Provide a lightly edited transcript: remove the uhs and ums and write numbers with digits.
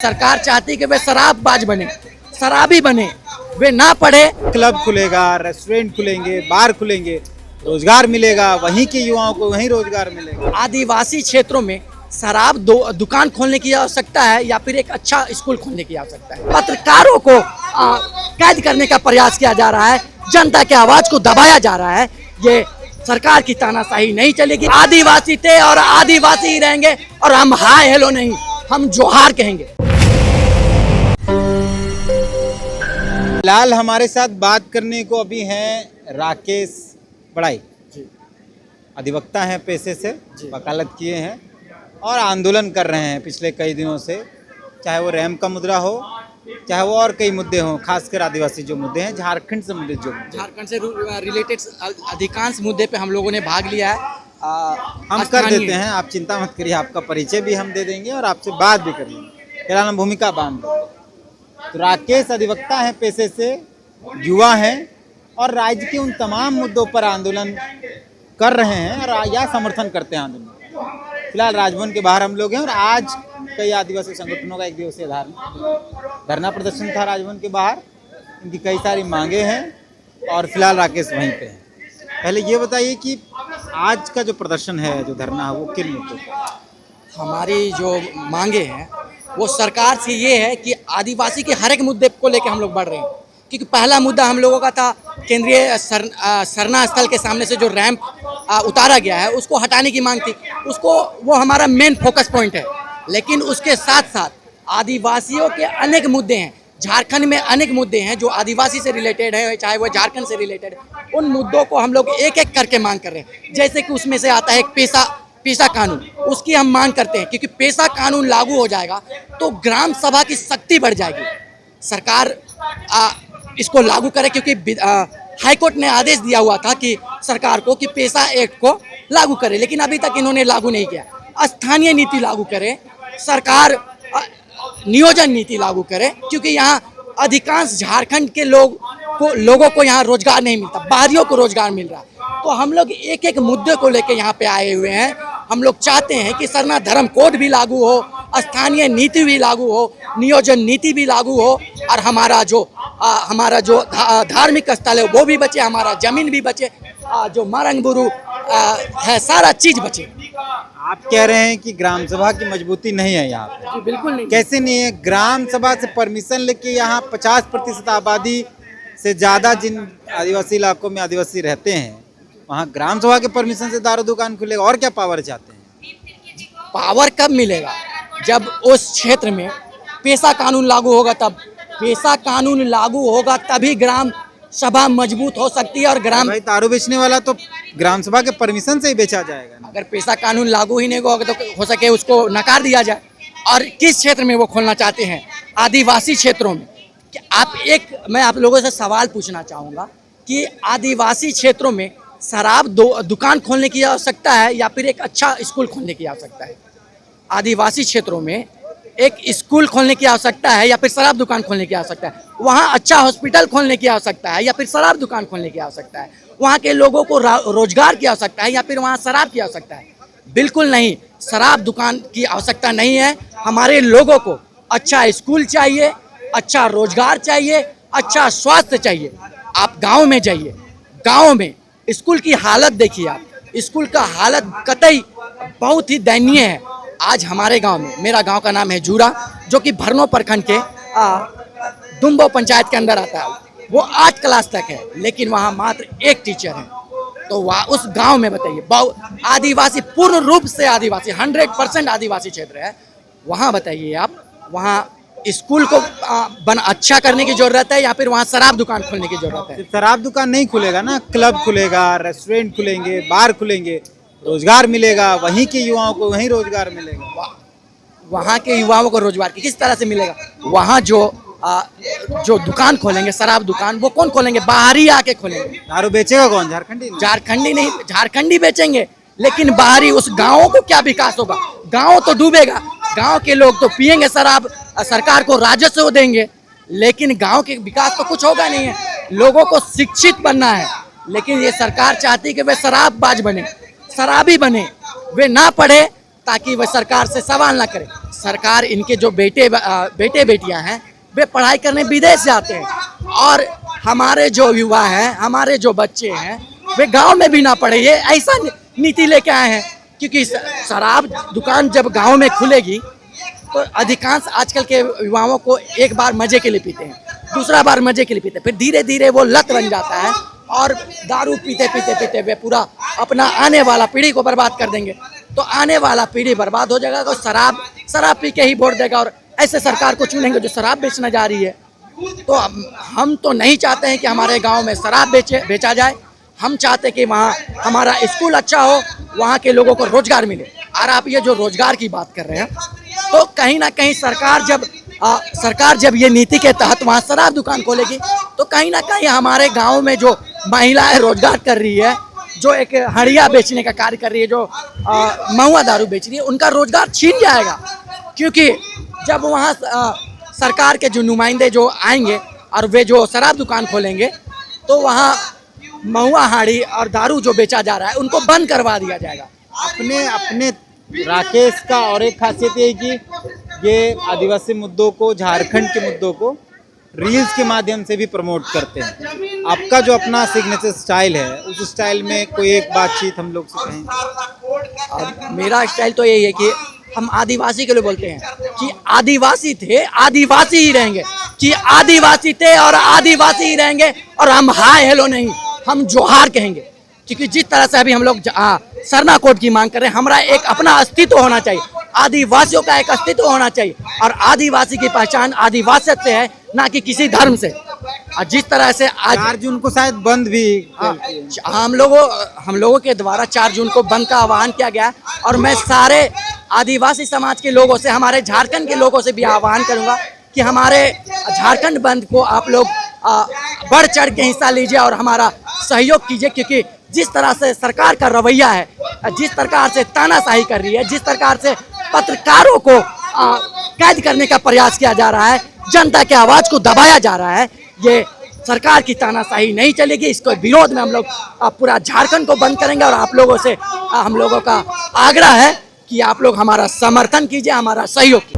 सरकार चाहती कि वे शराबबाज बने, शराबी बने, वे ना पढ़े। क्लब खुलेगा, रेस्टोरेंट खुलेंगे, बार खुलेंगे, रोजगार मिलेगा, वहीं के युवाओं को वहीं रोजगार मिलेगा। आदिवासी क्षेत्रों में शराब दुकान खोलने की आवश्यकता है या फिर एक अच्छा स्कूल खोलने की आवश्यकता है। पत्रकारों को कैद करने का प्रयास किया जा रहा है, जनता के आवाज को दबाया जा रहा है। ये सरकार की तानाशाही नहीं चलेगी। आदिवासी थे और आदिवासी ही रहेंगे और हम हाय हेलो नहीं, हम जोहार कहेंगे। फिलहाल हमारे साथ बात करने को अभी हैं राकेश बड़ाई, अधिवक्ता हैं पेशे से, वकालत किए हैं और आंदोलन कर रहे हैं पिछले कई दिनों से। चाहे वो रैम का मुद्दा हो, चाहे वो और कई मुद्दे हों, खासकर आदिवासी जो मुद्दे हैं, झारखंड से मुद्दे जो झारखंड से रिलेटेड अधिकांश मुद्दे पे हम लोगों ने भाग लिया है। हम कर देते हैं, आप चिंता मत करिए। आपका परिचय भी हम दे देंगे और आपसे बात भी कर लेंगे। फिलहाल हम भूमिका बांध देंगे। तो राकेश अधिवक्ता हैं पेशे से, युवा हैं और राज्य के उन तमाम मुद्दों पर आंदोलन कर रहे हैं और या समर्थन करते हैं आंदोलन। फिलहाल राजभवन के बाहर हम लोग हैं और आज कई आदिवासी संगठनों का एक दिवसीय धरना प्रदर्शन था राजभवन के बाहर। इनकी कई सारी मांगे हैं और फिलहाल राकेश वहीं पे हैं। पहले ये बताइए कि आज का जो प्रदर्शन है, जो धरना है, वो किन मुद्दों पर? हमारी जो मांगे हैं वो सरकार से ये है कि आदिवासी के हर एक मुद्दे को लेकर हम लोग बढ़ रहे हैं। क्योंकि पहला मुद्दा हम लोगों का था केंद्रीय सरना स्थल के सामने से जो रैंप उतारा गया है उसको हटाने की मांग थी। उसको वो हमारा मेन फोकस पॉइंट है। लेकिन उसके साथ साथ आदिवासियों के अनेक मुद्दे हैं। झारखंड में अनेक मुद्दे हैं जो आदिवासी से रिलेटेड है, चाहे वो झारखंड से रिलेटेड है। उन मुद्दों को हम लोग एक एक करके मांग कर रहे हैं। जैसे कि उसमें से आता है एक पेशा कानून, उसकी हम मांग करते हैं क्योंकि पेशा कानून लागू हो जाएगा तो ग्राम सभा की शक्ति बढ़ जाएगी। सरकार इसको लागू करे क्योंकि हाईकोर्ट ने आदेश दिया हुआ था कि सरकार को कि पेशा एक्ट को लागू करे, लेकिन अभी तक इन्होंने लागू नहीं किया। स्थानीय नीति लागू करे, सरकार नियोजन नीति लागू करे, क्योंकि यहाँ अधिकांश झारखंड के लोगों को यहाँ रोजगार नहीं मिलता, बाहरियों को रोजगार मिल रहा है। तो हम लोग एक एक मुद्दे को लेकर यहाँ पे आए हुए हैं। हम लोग चाहते हैं कि सरना धर्म कोड भी लागू हो, स्थानीय नीति भी लागू हो, नियोजन नीति भी लागू हो और हमारा जो धार्मिक स्थल है वो भी बचे, हमारा जमीन भी बचे, जो मारंगबुरु है सारा चीज बचे। आप कह रहे हैं कि ग्राम सभा की मजबूती नहीं है यहाँ पे? बिल्कुल नहीं। कैसे नहीं है? ग्राम सभा से परमिशन लेके यहाँ 50% आबादी से ज़्यादा जिन आदिवासी इलाकों में आदिवासी रहते हैं, वहाँ ग्राम सभा के परमिशन से दारू दुकान खुलेगा। और क्या पावर चाहते हैं? पावर कब मिलेगा? जब उस क्षेत्र में पेशा कानून लागू होगा। तब पेशा कानून लागू होगा तभी ग्राम सभा मजबूत हो सकती है। और भाई दारू बेचने वाला तो ग्राम सभा के परमिशन से ही बेचा जाएगा ना। अगर पेशा कानून लागू ही नहीं होगा तो हो सके उसको नकार दिया जाए। और किस क्षेत्र में वो खोलना चाहते हैं? आदिवासी क्षेत्रों में। मैं आप लोगों से सवाल पूछना चाहूँगा कि आदिवासी क्षेत्रों में शराब दुकान खोलने की आवश्यकता है या फिर एक अच्छा स्कूल खोलने की आवश्यकता है? आदिवासी क्षेत्रों में एक स्कूल खोलने की आवश्यकता है या फिर शराब दुकान खोलने की आवश्यकता है? वहाँ अच्छा हॉस्पिटल खोलने की आवश्यकता है या फिर शराब दुकान खोलने की आवश्यकता है? वहाँ के लोगों को रोजगार की आवश्यकता है या फिर वहाँ शराब की आवश्यकता है? बिल्कुल नहीं, शराब दुकान की आवश्यकता नहीं है। हमारे लोगों को अच्छा स्कूल चाहिए, अच्छा रोजगार चाहिए, अच्छा स्वास्थ्य चाहिए। आप गाँव में जाइए, गाँव में स्कूल की हालत देखिए। आप स्कूल का हालत कतई बहुत ही दयनीय है। आज हमारे गांव में, मेरा गांव का नाम है जूरा, जो कि भरनो प्रखंड के दुम्बो पंचायत के अंदर आता है। वो 8 क्लास तक है, लेकिन वहाँ मात्र एक टीचर है। तो वहाँ उस गांव में बताइए, आदिवासी पूर्ण रूप से आदिवासी 100% आदिवासी क्षेत्र है। वहाँ बताइए आप, वहाँ स्कूल को अच्छा करने की जरूरत है या फिर वहाँ शराब दुकान खोलने की जरूरत है? शराब दुकान नहीं खुलेगा ना, क्लब खुलेगा, रेस्टोरेंट खुलेंगे, बार खुलेंगे, रोजगार मिलेगा, वहीं के युवाओं को वहीं रोजगार मिलेगा। वहाँ के युवाओं को रोजगार किस तरह से मिलेगा? वहाँ जो दुकान खोलेंगे शराब दुकान, वो कौन खोलेंगे? बाहरी आके खोलेंगे। दारू बेचेगा कौन? झारखंडी नहीं, झारखंडी बेचेंगे, लेकिन बाहरी उस गाँव को क्या विकास होगा? गाँव तो डूबेगा। गाँव के लोग तो पियेंगे शराब, सरकार को राजस्व देंगे, लेकिन गाँव के विकास तो कुछ होगा नहीं है। लोगों को शिक्षित बनना है, लेकिन ये सरकार चाहती कि वे शराबबाज बने, शराबी बने, वे ना पढ़े ताकि वह सरकार से सवाल ना करे। सरकार इनके जो बेटे बेटियां हैं वे पढ़ाई करने विदेश जाते हैं और हमारे जो युवा हैं, हमारे जो बच्चे हैं वे गांव में भी ना पढ़े। ये ऐसा नीति लेके आए हैं क्योंकि शराब दुकान जब गांव में खुलेगी तो अधिकांश आजकल के युवाओं को एक बार मजे के लिए पीते हैं, दूसरा बार मजे के लिए पीते हैं, फिर धीरे धीरे वो लत बन जाता है और दारू पीते पीते पीते वे पूरा अपना आने वाला पीढ़ी को बर्बाद कर देंगे। तो आने वाला पीढ़ी बर्बाद हो जाएगा तो शराब पी के ही वोट देगा और ऐसे सरकार को चुनेंगे जो शराब बेचना जा रही है। तो हम तो नहीं चाहते हैं कि हमारे गांव में शराब बेचा जाए। हम चाहते हैं कि वहाँ हमारा स्कूल अच्छा हो, वहाँ के लोगों को रोजगार मिले। और आप ये जो रोजगार की बात कर रहे हैं तो कहीं ना कहीं सरकार जब ये नीति के तहत वहाँ शराब दुकान खोलेगी तो कहीं ना कहीं हमारे गांव में जो महिलाएं रोजगार कर रही है, जो एक हड़िया बेचने का कार्य कर रही है, जो महुआ दारू बेच रही है, उनका रोजगार छीन जाएगा। क्योंकि जब वहाँ सरकार के जो नुमाइंदे जो आएंगे और वे जो शराब दुकान खोलेंगे तो वहाँ महुआ हाड़ी और दारू जो बेचा जा रहा है उनको बंद करवा दिया जाएगा। अपने राकेश का और एक खासियत ये है कि ये आदिवासी मुद्दों को, झारखंड के मुद्दों को रील्स के माध्यम से भी प्रमोट करते हैं। आपका जो अपना सिग्नेचर स्टाइल है उस स्टाइल में कोई एक बातचीत हम लोग से कहें। मेरा स्टाइल तो यही है कि हम आदिवासी के लिए बोलते हैं कि आदिवासी थे, आदिवासी ही रहेंगे, कि आदिवासी थे और आदिवासी ही रहेंगे। और हम हाय हेलो नहीं, हम जोहार कहेंगे। क्योंकि जिस तरह से अभी हम लोग सरना कोड की मांग कर रहे हैं, हमारा एक अपना अस्तित्व होना चाहिए, आदिवासियों का एक अस्तित्व होना चाहिए। और आदिवासी की पहचान आदिवासियत से है, ना कि किसी धर्म से। और जिस तरह से आज 4 जून को शायद बंद भी हम लोगों के द्वारा 4 जून को बंद का आह्वान किया गया। और मैं सारे आदिवासी समाज के लोगों से, हमारे झारखंड के लोगों से भी आह्वान करूंगा कि हमारे झारखंड बंद को आप लोग बढ़ चढ़ के हिस्सा लीजिए और हमारा सहयोग कीजिए। क्योंकि जिस तरह से सरकार का रवैया है, जिस प्रकार से तानाशाही कर रही है, जिस प्रकार से पत्रकारों को कैद करने का प्रयास किया जा रहा है, जनता के आवाज को दबाया जा रहा है, ये सरकार की तानाशाही नहीं चलेगी। इसके विरोध में हम लोग पूरा झारखंड को बंद करेंगे। और आप लोगों से हम लोगों का आग्रह है कि आप लोग हमारा समर्थन कीजिए, हमारा सहयोग कीजिए।